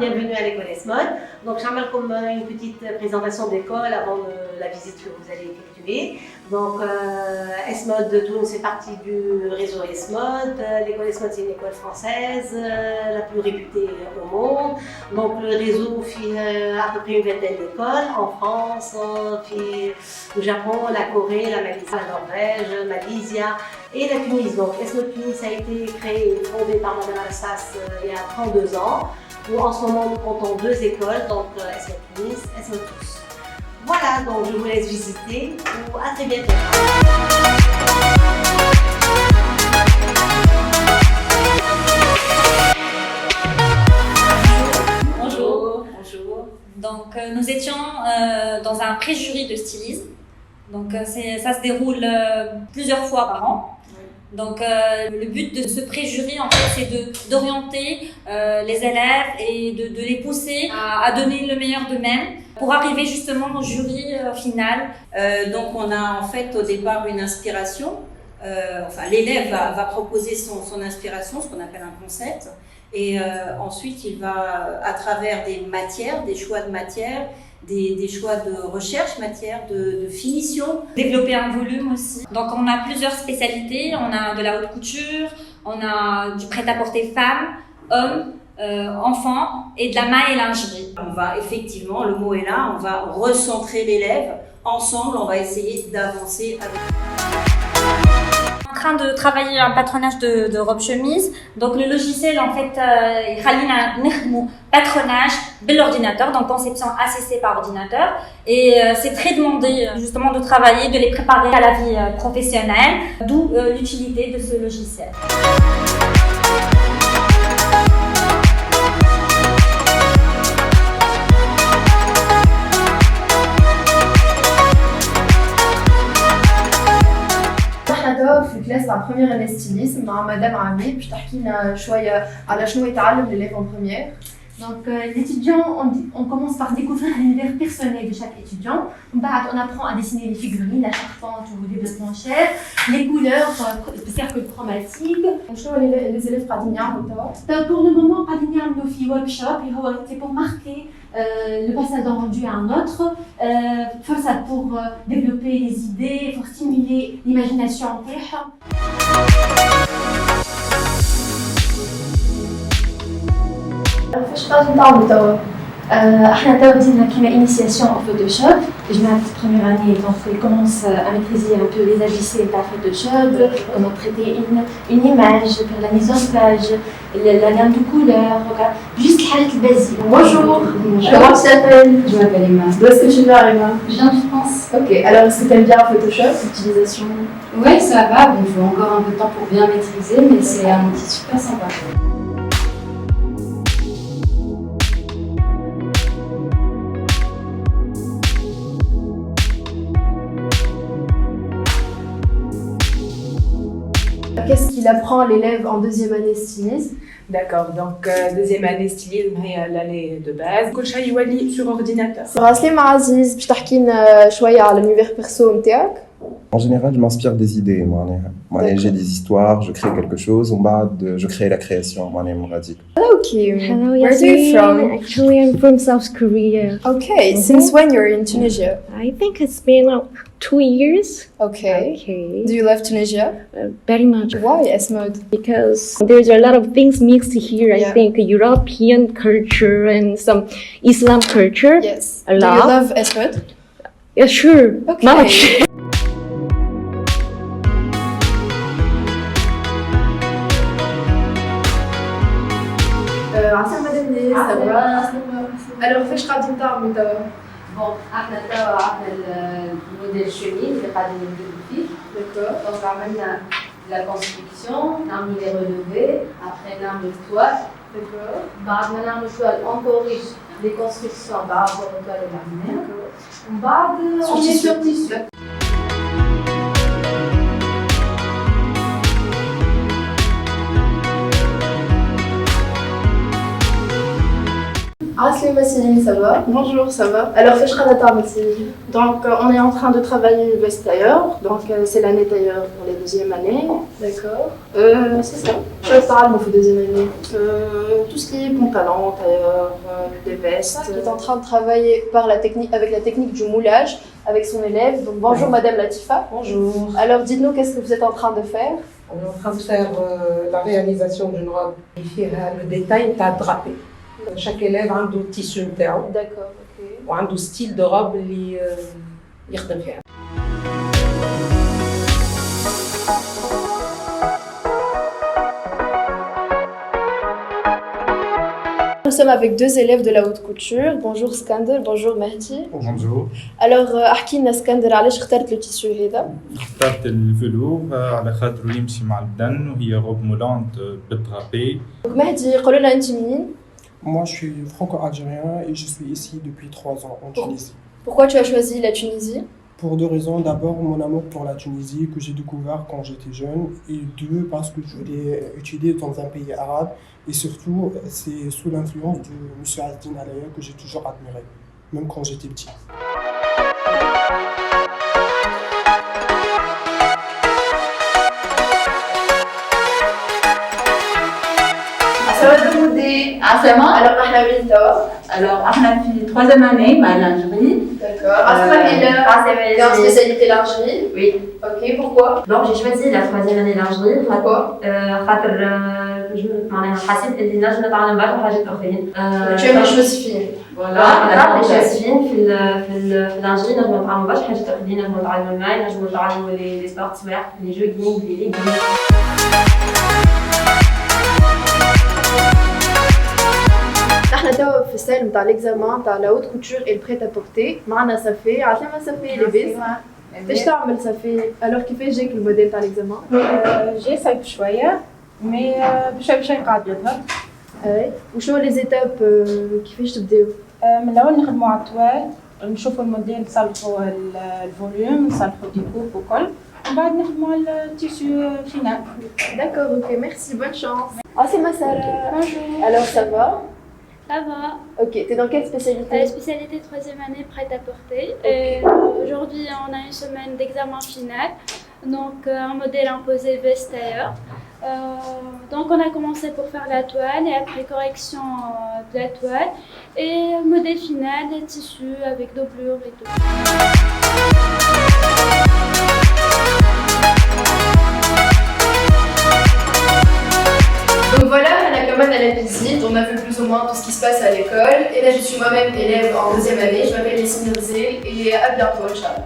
bienvenue à l'école ESMOD. Donc j'aimerais comme une petite présentation d'école avant la visite que vous allez effectuer. Donc ESMOD de Toulouse fait partie du réseau ESMOD. L'école ESMOD c'est une école française, la plus réputée au monde. Donc le réseau fait à peu près une vingtaine d'écoles en France, au Japon, la Corée, la Malaisie, la Norvège, Malaysia et la Tunisie. Donc ESMOD Tunis a été créé et fondé par Madame Alassas il y a 32 ans. Où en ce moment nous comptons 2 écoles, donc ESMOD Tunis, ESMOD Tous. Voilà, donc je vous laisse visiter. À très bientôt. Bonjour. Donc nous étions dans un pré-jury de stylisme. Donc ça se déroule plusieurs fois par an. Donc le but de ce pré-jury en fait c'est d'orienter les élèves et de les pousser à donner le meilleur d'eux-mêmes pour arriver justement au jury final. Donc on a en fait au départ une inspiration, l'élève va proposer son inspiration, ce qu'on appelle un concept, et ensuite il va à travers des matières, des choix de matières, des choix de recherche matière, de finition. Développer un volume aussi. Donc on a plusieurs spécialités, on a de la haute couture, on a du prêt-à-porter femmes, hommes, enfants et de la maille et lingerie. On va effectivement, le mot est là, on va recentrer l'élève. Ensemble, on va essayer d'avancer avec. En train de travailler un patronage de robe-chemise. Donc le logiciel en fait, il خلينا نخدموا patronage de l'ordinateur, donc conception assistée par ordinateur. Et c'est très demandé justement de travailler, de les préparer à la vie professionnelle, d'où l'utilité de ce logiciel. في كلاس تاع بروميير اني ستيليزم مع مدام عميد باش تحكي لنا شويه على شنو يتعلم l'élève en première. Donc l'étudiant, on commence par découvrir l'univers personnel de chaque étudiant. On apprend à dessiner les figurines, la charpente ou les planchères, les couleurs, le cercle chromatique. شنو les élèves قاعدين يعملوا توا؟ Pour le moment, قاعدين يعملوا في workshop et c'est pour marquer le passage d'un rendu à un autre, pour développer les idées, pour stimuler l'imagination نتاعهم. فاش قاعدين تعملوا توا؟ احنا توا بدينا كيما initiation au Photoshop. جماعة première année, donc ils commencent à maîtriser un peu les ABC de Photoshop, comment traiter une image, faire la mise en page, la gamme de couleurs, juste الحاجات البasiques. Bonjour. Comment tu t'appelles? Je m'appelle Emma. D'où est-ce que tu viens, Emma? Je viens de France. Ok, alors est-ce que tu aimes bien Photoshop, l'utilisation? Oui, ça va. Bon, il faut encore un peu de temps pour bien maîtriser, mais c'est un outil super sympa. Qu'est-ce qu'il apprend l'élève en deuxième année stylisme? D'accord, donc deuxième année stylisme هي l'année de base. كل شيء يولي sur ordinateur. عسلامة عزيز باش تحكي لنا شوية على l'univers perso نتاعك؟ En général, je m'inspire des idées. Moi, j'ai des histoires, je crée quelque chose, je crée la création. Hello Kim. Hello, Where are you from? Actually, I'm from South Korea. Okay, since when you're in Tunisia? I think it's been 2 years. Okay. Okay. Do you love Tunisia? Very much. Why ESMOD? Because there's a lot of things mixed here. I Yeah. think European culture and some Islam culture. Yes. A Do lot. you love ESMOD? Yeah, sure. Okay. Much. عسلامة مدام ناس. Alors فاش قاعدين تعملوا توا؟ Bon, احنا توا عملنا الموديل شوميز اللي قاعدين نديرو فيه. D'accord. Donc عملنا la construction, نعملوا les relevés, après نعملوا toile. D'accord. بعد ما نعملوا toile, on corrige les constructions par rapport aux toiles اللي عملناها. ومن بعد on est sur tissu. Aslima Céline, ça va? Bonjour, ça va? Alors, fais je Céline. Donc, on est en train de travailler le veste tailleur. Donc, c'est l'année tailleur pour les deuxième année. D'accord. C'est ça. Je parle pour deuxième année. Tout ce qui est pantalon, tailleur, des vestes. Il est en train de travailler avec la technique du moulage avec son élève. Donc, bonjour Madame Latifa. Bonjour. Alors, dites-nous qu'est-ce que vous êtes en train de faire? On est en train de faire la réalisation d'une robe. Le détail est à draper. Chaque élève a un tissu interne. D'accord, ok. Ou un style de robe اللي يخدم فيها. Nous sommes avec deux élèves de la haute couture. Bonjour Skander, bonjour Mehdi. Bonjour. Alors, احكي لنا سكندر علاش اخترت لو تيسيو هذا؟ اخترت الفلو على خاطر يمشي مع الدن وهي روب مولانت بالدرابي. مهدي قولوا لنا انت منين؟ Moi, je suis franco-algérien et je suis ici depuis 3 ans en Tunisie. Pourquoi tu as choisi la Tunisie? Pour 2 raisons. D'abord, mon amour pour la Tunisie que j'ai découvert quand j'étais jeune. Et 2, parce que je voulais étudier dans un pays arabe. Et surtout, c'est sous l'influence de M. Azdin Alaya que j'ai toujours admiré, même quand j'étais petit. Alors, احنا وين توا؟ Alors, احنا في 3e année مع lingerie. D'accord. T'es en spécialité lingerie? Oui. Ok, pourquoi? Donc, j'ai choisi la 3e année lingerie. Pourquoi? خاطر معناها حسيت اللي نجم نتعلم برشا حاجات أخرين. Tu aimes les choses fines? Voilà, les choses fines في اللانجري نجم نتعلم برشا حاجات أخرين، نجم نتعلم الماء، نجم نتعلم لي سبورتسوير، لي جوغينغ، لي ليغينغ. احنا توا في السال نتاع ليكزامان نتاع لا هوت كوتور اي البريت ا بورتي معنا صفي عطينا صفي لاباس باش تعمل صفي الوغ كيفاش جاك الموديل تاع ليكزامان جاي صعيب شوية مي بشوي قاعد يظهر. اي وشنو لي زيتاب كيفاش تبداو؟ من الأول نخدموا على الطوال نشوفوا الموديل نصلحوا الفوليوم نصلحوا ديكوب وكل ومن بعد نخدموا على التيسيو فينال. D'accord, ok, merci, bonne chance. Ah, c'est ma sœur. Bonjour. Alors, ça va? Ça va. Ok, t'es dans quelle spécialité? Spécialité 3e année prêt-à-porter. Okay. Aujourd'hui, on a une semaine d'examen final. Donc, un modèle imposé veste tailleur. Donc, on a commencé pour faire la toile et après correction de la toile. Et modèle final, les tissus avec doublure et tout. Donc voilà, on a quand même à la visite, on a vu plus ou moins tout ce qui se passe à l'école. Et là, je suis moi-même élève en 2e année, je m'appelle Yasmine Rzil et à bientôt, Inch'Allah.